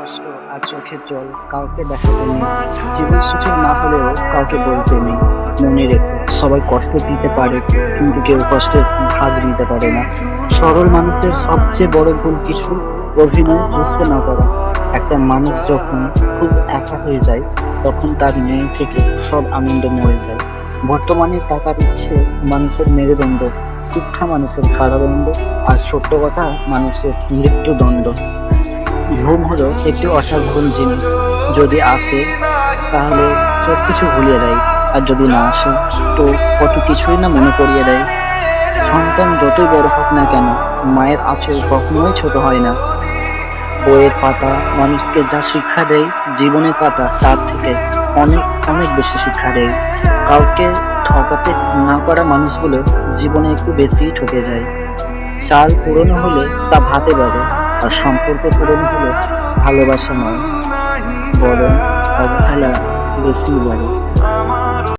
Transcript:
কষ্ট আর চোখের জল কাউকে দেখাতে নেই। জীবন সুখের না হলেও কাউকে বলতে নেই। মনে রেখো, সবাই কষ্ট দিতে পারে, কিন্তু কেউ কষ্টের ভাগ নিতে পারে না। সরল মানুষের সবচেয়ে বড় ভুল কিছু অভিনয় বুঝতে না পারা। একটা মানুষ যখন খুব একা হয়ে যায়, তখন তার মন থেকে সব আনন্দ মরে যায়। বর্তমানে টাকার ইচ্ছে মানুষের মেরুদণ্ড, শিক্ষা মানুষের কারাদণ্ড, আর সত্য কথা মানুষের মৃত্যুদণ্ড। ঘুম হলো একটি অসাধারণ জিনিস। যদি আসে তাহলে সবকিছু ভুলিয়ে দেয়, আর যদি না আসে তো কত কিছুই না মনে করিয়ে দেয়। সন্তান যতই বড় হোক না কেন, মায়ের আঁচল কখনোই ছোট হয় না। বইয়ের পাতা মানুষকে যা শিক্ষা দেয়, জীবনের পাতা তার থেকে অনেক অনেক বেশি শিক্ষা দেয়। কাউকে ঠকাতে না পারা মানুষগুলো জীবনে একটু বেশি ঠকে যায়। চাল পুরনো হলে তা ভাতে বাড়ে, আর সম্পর্ক পুরনো হলে ভালোবাসা নয়, বরং অবহেলা বেশি বাড়ে।